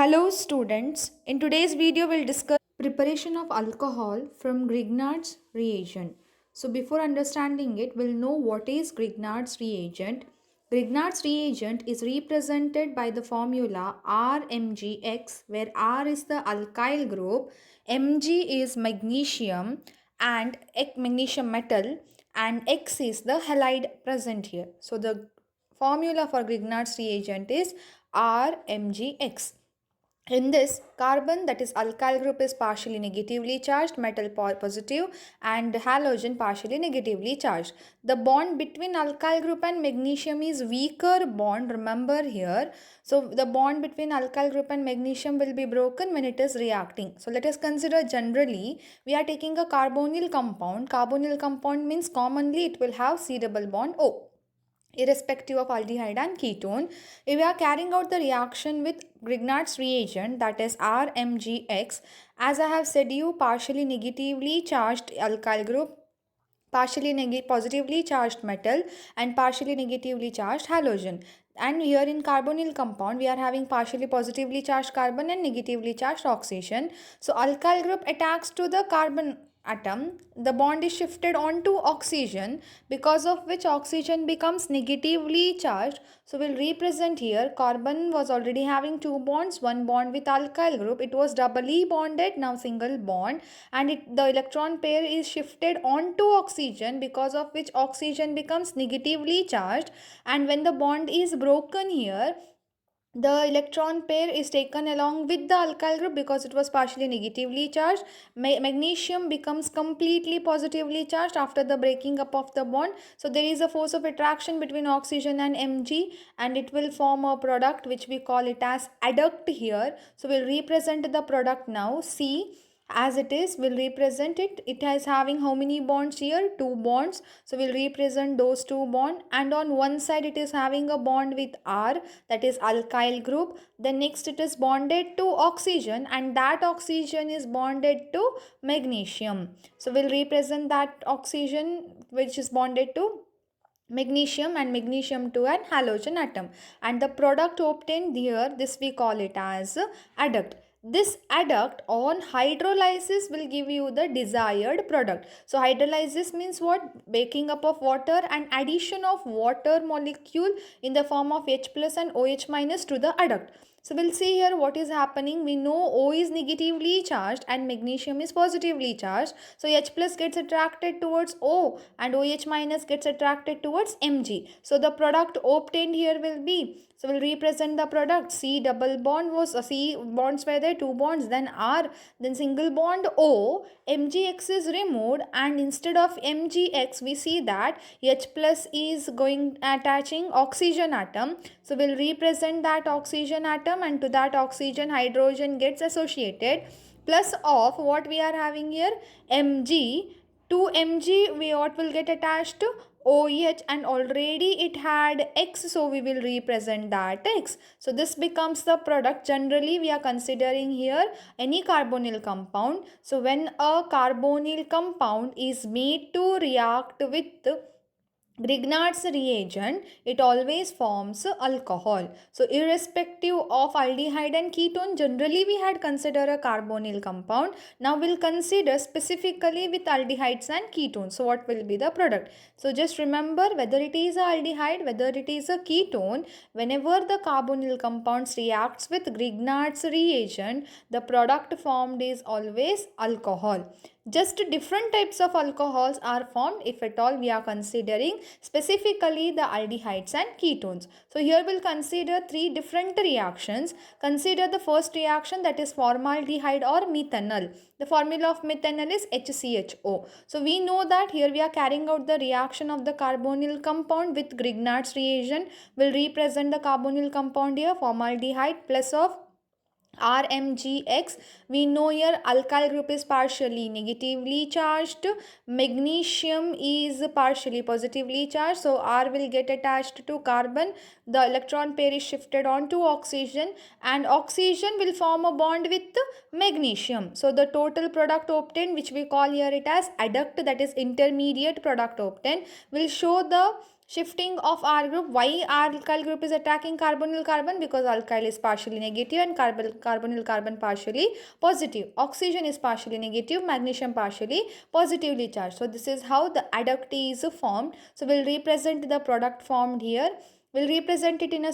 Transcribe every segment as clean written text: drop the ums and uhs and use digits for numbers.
Hello students, in today's video we'll discuss preparation of alcohol from Grignard's reagent. So before understanding it, we'll know what is Grignard's reagent. Grignard's reagent is represented by the formula RMgX, where R is the alkyl group, Mg is magnesium and magnesium metal, and X is the halide present here. So the formula for Grignard's reagent is RMgX. In this, carbon, that is alkyl group, is partially negatively charged, metal positive, and halogen partially negatively charged. The bond between alkyl group and magnesium is weaker bond, remember here. So the bond between alkyl group and magnesium will be broken when it is reacting. So let us consider generally we are taking a carbonyl compound. Carbonyl compound means commonly it will have C double bond O irrespective of aldehyde and ketone. If we are carrying out the reaction with Grignard's reagent, that is RMgX, as I have said you, partially negatively charged alkyl group, partially positively charged metal, and partially negatively charged halogen. And here in carbonyl compound we are having partially positively charged carbon and negatively charged oxygen. So alkyl group attacks to the carbon atom, the bond is shifted onto oxygen, because of which oxygen becomes negatively charged. So we'll represent here, carbon was already having two bonds, one bond with alkyl group, it was doubly bonded, now single bond, and the electron pair is shifted onto oxygen, because of which oxygen becomes negatively charged. And when the bond is broken here, the electron pair is taken along with the alkyl group because it was partially negatively charged. Magnesium becomes completely positively charged after the breaking up of the bond. So there is a force of attraction between oxygen and Mg, and it will form a product which we call it as adduct here. So we'll represent the product now. C as it is, we'll represent it. It is having how many bonds here? Two bonds. So we'll represent those two bonds, and on one side it is having a bond with R, that is alkyl group. Then next it is bonded to oxygen, and that oxygen is bonded to magnesium. So we'll represent that oxygen which is bonded to magnesium, and magnesium to an halogen atom, and the product obtained here, this we call it as adduct. This adduct on hydrolysis will give you the desired product. So hydrolysis means what? Breaking up of water and addition of water molecule in the form of H plus and OH minus to the adduct. So we'll see here what is happening. We know O is negatively charged and magnesium is positively charged. So H plus gets attracted towards O and OH minus gets attracted towards Mg. So the product obtained here will be, so we'll represent the product. C double bond was C bonds were there, two bonds, then R, then single bond O, Mgx is removed, and instead of Mgx we see that H plus is going attaching oxygen atom. So we'll represent that oxygen atom, and to that oxygen hydrogen gets associated, plus of what we are having here, Mg. To Mg we what will get attached to OH, and already it had X, so we will represent that X. So this becomes the product. Generally we are considering here any carbonyl compound. So when a carbonyl compound is made to react with Grignard's reagent, it always forms alcohol. So irrespective of aldehyde and ketone, generally we had considered a carbonyl compound. Now we'll consider specifically with aldehydes and ketones. So what will be the product? So just remember, whether it is a aldehyde, whether it is a ketone, whenever the carbonyl compounds reacts with Grignard's reagent, the product formed is always alcohol. Just different types of alcohols are formed if at all we are considering specifically the aldehydes and ketones. So here we'll consider three different reactions. Consider the first reaction, that is formaldehyde or methanol. The formula of methanol is HCHO. So we know that here we are carrying out the reaction of the carbonyl compound with Grignard's reagent. Will represent the carbonyl compound here, formaldehyde plus of RMgX. We know here alkyl group is partially negatively charged, magnesium is partially positively charged, so R will get attached to carbon, the electron pair is shifted onto oxygen, and oxygen will form a bond with magnesium. So the total product obtained, which we call here it as adduct, that is intermediate product obtained, will show the shifting of R group. Why alkyl group is attacking carbonyl carbon? Because alkyl is partially negative and carbonyl carbon partially positive. Oxygen is partially negative, magnesium partially positively charged. So this is how the adduct is formed. So we'll represent the product formed here. We'll represent it in a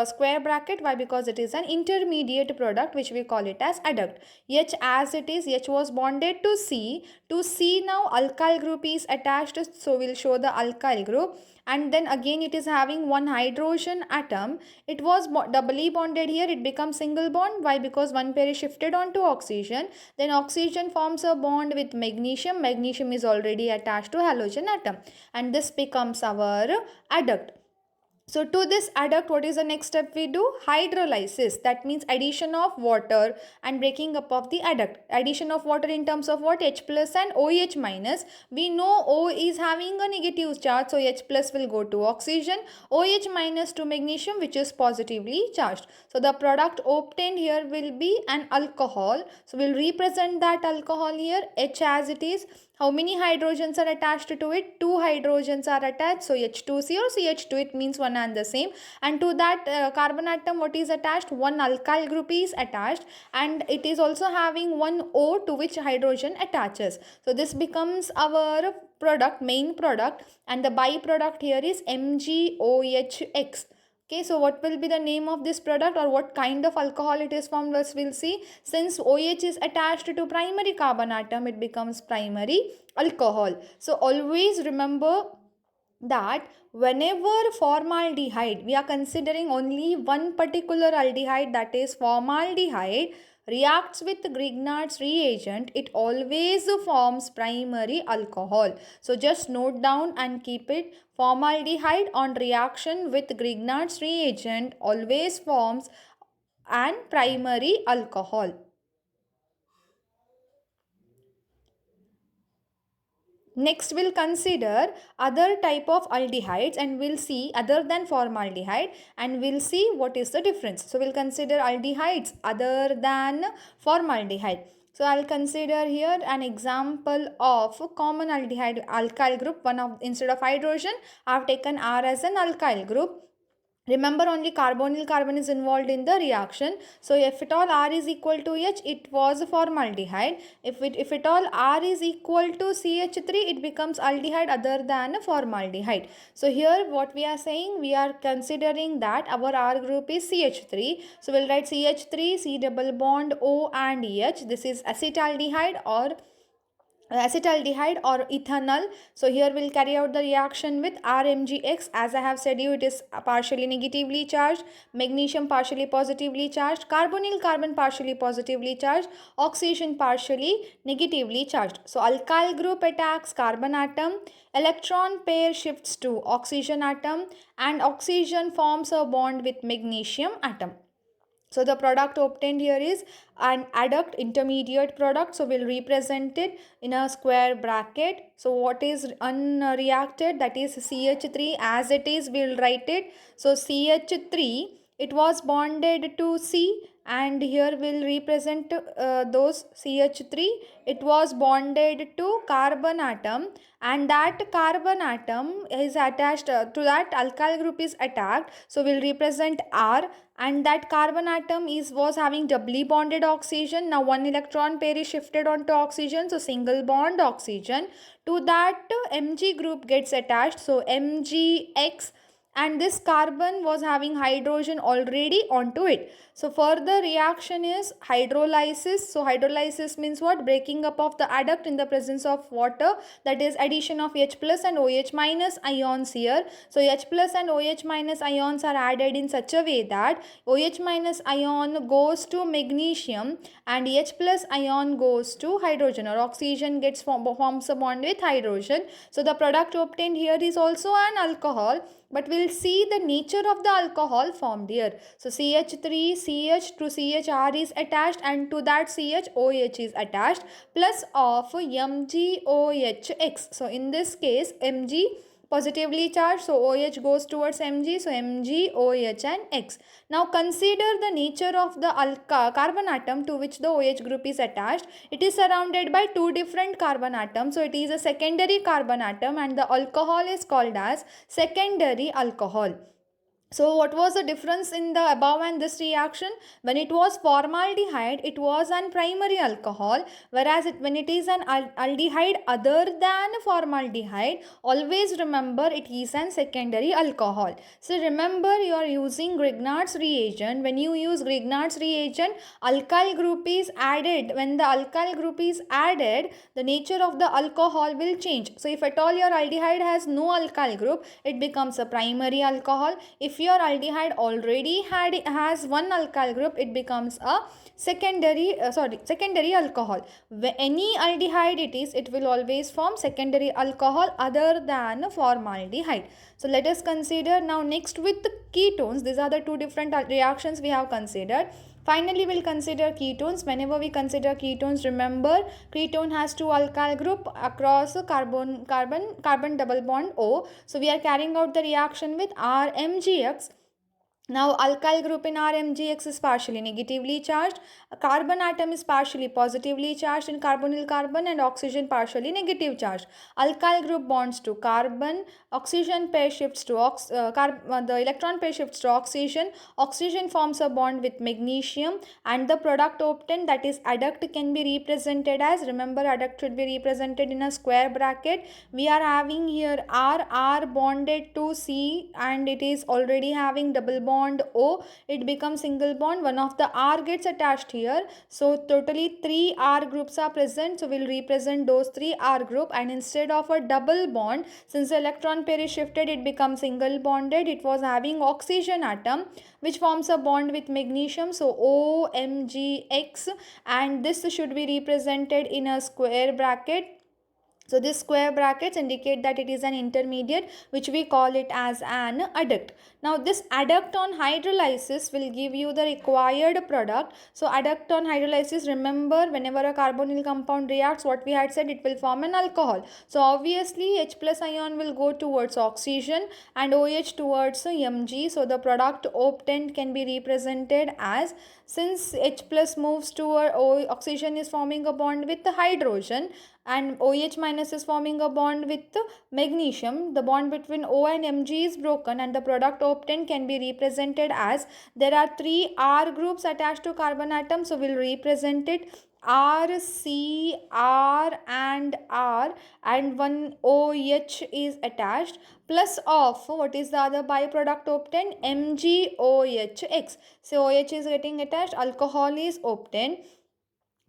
square bracket. Why? Because it is an intermediate product which we call it as adduct. H as it is, H was bonded to C. To C now alkyl group is attached, so we'll show the alkyl group, and then again it is having one hydrogen atom. It was doubly bonded here, it becomes single bond. Why? Because one pair is shifted onto oxygen. Then oxygen forms a bond with magnesium. Magnesium is already attached to halogen atom, and this becomes our adduct. So to this adduct, what is the next step we do? Hydrolysis. That means addition of water and breaking up of the adduct. Addition of water in terms of what? H plus and OH minus. We know O is having a negative charge, so H plus will go to oxygen. OH minus to magnesium, which is positively charged. So the product obtained here will be an alcohol. So we'll represent that alcohol here, H as it is. How many hydrogens are attached to it? 2 hydrogens are attached. So H2C or CH2, it means one and the same. And to that carbon atom, what is attached? One alkyl group is attached, and it is also having one O to which hydrogen attaches. So this becomes our product, main product, and the byproduct here is MgOHX. Okay, so what will be the name of this product, or what kind of alcohol it is formed? We'll see. Since OH is attached to primary carbon atom, it becomes primary alcohol. So always remember that whenever formaldehyde, we are considering only one particular aldehyde, that is formaldehyde, reacts with Grignard's reagent, it always forms primary alcohol. So just note down and keep it. Formaldehyde on reaction with Grignard's reagent always forms an primary alcohol. Next, we'll consider other type of aldehydes, and we'll see other than formaldehyde, and we'll see what is the difference. So we'll consider aldehydes other than formaldehyde. So I'll consider here an example of common aldehyde alkyl group. One of, instead of hydrogen, I've taken R as an alkyl group. Remember, only carbonyl carbon is involved in the reaction. So if at all R is equal to H, it was formaldehyde. If at all R is equal to CH3, it becomes aldehyde other than formaldehyde. So here what we are saying, we are considering that our R group is CH3. So we'll write CH3, C double bond O and H. This is acetaldehyde or ethanol. So here we'll carry out the reaction with RMgX. As I have said you, it is partially negatively charged, magnesium partially positively charged, carbonyl carbon partially positively charged, oxygen partially negatively charged. So alkyl group attacks carbon atom, electron pair shifts to oxygen atom, and oxygen forms a bond with magnesium atom. So the product obtained here is an adduct intermediate product. So we'll represent it in a square bracket. So what is unreacted, that is CH3 as it is, we'll write it. So CH3, it was bonded to C, and here we'll represent those CH3. It was bonded to carbon atom, and that carbon atom is attached to that alkyl group is attacked. So we'll represent R, and that carbon atom was having doubly bonded oxygen. Now one electron pair is shifted onto oxygen, so single bond oxygen. To that Mg group gets attached, so MgX, and this carbon was having hydrogen already onto it. So further reaction is hydrolysis. So hydrolysis means what? Breaking up of the adduct in the presence of water, that is addition of H plus and OH minus ions here. So H plus and OH minus ions are added in such a way that OH minus ion goes to magnesium and H plus ion goes to hydrogen, or oxygen forms a bond with hydrogen. So the product obtained here is also an alcohol, but we'll see the nature of the alcohol formed here. So CH3, CH to CHR is attached, and to that CHOH is attached, plus of MgOHX. So in this case, Mg positively charged, so OH goes towards Mg, so Mg, OH and X. Now consider the nature of the carbon atom to which the OH group is attached. It is surrounded by two different carbon atoms, so it is a secondary carbon atom and the alcohol is called as secondary alcohol. So what was the difference in the above and this reaction? When it was formaldehyde, it was an primary alcohol, whereas when it is an aldehyde other than formaldehyde, always remember it is an secondary alcohol. So remember, you are using Grignard's reagent. When you use Grignard's reagent, alkyl group is added. When the alkyl group is added, the nature of the alcohol will change. So if at all your aldehyde has no alkyl group, it becomes a primary alcohol. If your aldehyde already has one alkyl group, it becomes a secondary alcohol. Any aldehyde it will always form secondary alcohol other than formaldehyde. So let us consider now next with the ketones. These are the two different reactions we have considered. Finally, we'll consider ketones. Whenever we consider ketones, remember ketone has two alkyl group across a carbon double bond O. So we are carrying out the reaction with RMgX. Now alkyl group in RMgX is partially negatively charged. A carbon atom is partially positively charged in carbonyl carbon and oxygen partially negative charged. Alkyl group bonds to carbon, oxygen pair shifts to the electron pair shifts to oxygen. Oxygen forms a bond with magnesium and the product obtained, that is adduct, can be represented as, remember adduct should be represented in a square bracket. We are having here R bonded to C and it is already having double bond O, it becomes single bond. One of the R gets attached here, so totally 3 R groups are present, so we'll represent those 3 R group, and instead of a double bond, since the electron pair is shifted, it becomes single bonded. It was having oxygen atom which forms a bond with magnesium, so OMgX, and this should be represented in a square bracket. So this square brackets indicate that it is an intermediate, which we call it as an adduct. Now this adduct on hydrolysis will give you the required product. So adduct on hydrolysis, remember whenever a carbonyl compound reacts, what we had said, it will form an alcohol. So obviously H plus ion will go towards oxygen and OH towards Mg. So the product obtained can be represented as, since H plus moves toward oxygen is forming a bond with the hydrogen and OH minus is forming a bond with magnesium, the bond between O and Mg is broken and the product obtained can be represented as, there are 3 R groups attached to carbon atom, so we'll represent it R, C, R and R, and one OH is attached, plus of what is the other byproduct obtained, MgOH. So OH is getting attached, alcohol is obtained,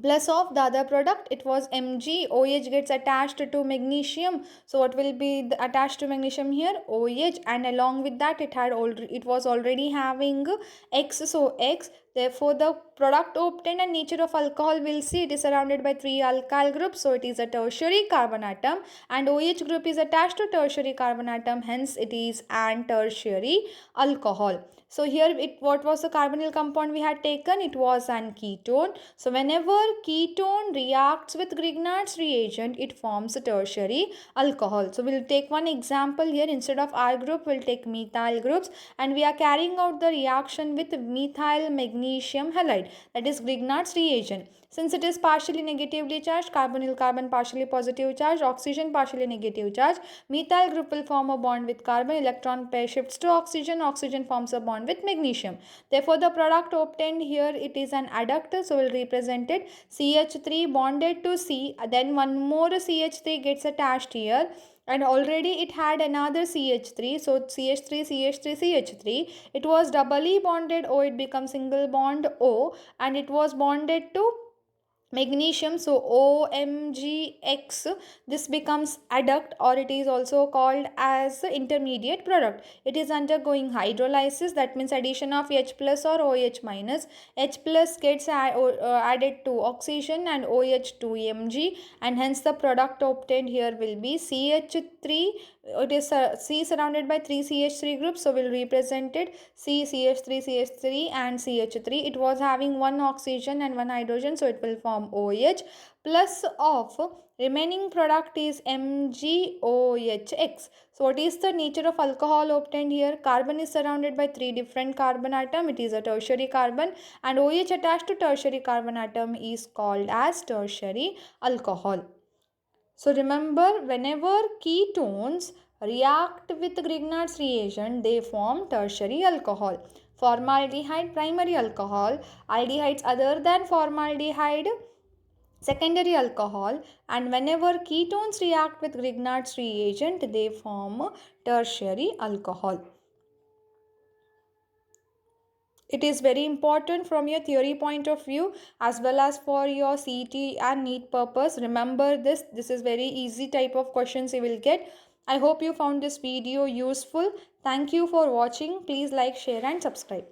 plus of the other product, it was Mg. OH gets attached to magnesium, so what will be attached to magnesium here, OH, and along with that it was already having X, so X. Therefore the product obtained and nature of alcohol, will see it is surrounded by 3 alkyl groups, so it is a tertiary carbon atom, and OH group is attached to tertiary carbon atom, hence it is an tertiary alcohol. So here what was the carbonyl compound we had taken? It was an ketone. So whenever ketone reacts with Grignard's reagent, it forms a tertiary alcohol. So we'll take one example here. Instead of R group, we'll take methyl groups, and we are carrying out the reaction with methyl magnesium halide, that is Grignard's reagent. Since it is partially negatively charged, carbonyl carbon partially positive charge, oxygen partially negative charge, methyl group will form a bond with carbon, electron pair shifts to oxygen, oxygen forms a bond with magnesium. Therefore the product obtained here, it is an adduct, so we'll represent it CH3 bonded to C, then one more CH3 gets attached here, and already it had another CH3, so CH3 CH3 CH3, it was doubly bonded O, it becomes single bond O, and it was bonded to magnesium, so OMgX, this becomes adduct, or it is also called as intermediate product. It is undergoing hydrolysis, that means addition of H plus or OH minus. H plus gets added to oxygen and OH to Mg, and hence the product obtained here will be CH3 It is C surrounded by 3 CH3 groups, so we'll represent it C, CH3, CH3 and CH3. It was having one oxygen and one hydrogen, so it will form OH. Plus of remaining product is MgOH. So what is the nature of alcohol obtained here? Carbon is surrounded by 3 different carbon atom. It is a tertiary carbon, and OH attached to tertiary carbon atom is called as tertiary alcohol. So remember, whenever ketones react with Grignard's reagent, they form tertiary alcohol. Formaldehyde, primary alcohol. Aldehydes other than formaldehyde, secondary alcohol. And whenever ketones react with Grignard's reagent, they form tertiary alcohol. It is very important from your theory point of view as well as for your CET and NEET purpose. Remember this. This is very easy type of questions you will get. I hope you found this video useful. Thank you for watching. Please like, share and subscribe.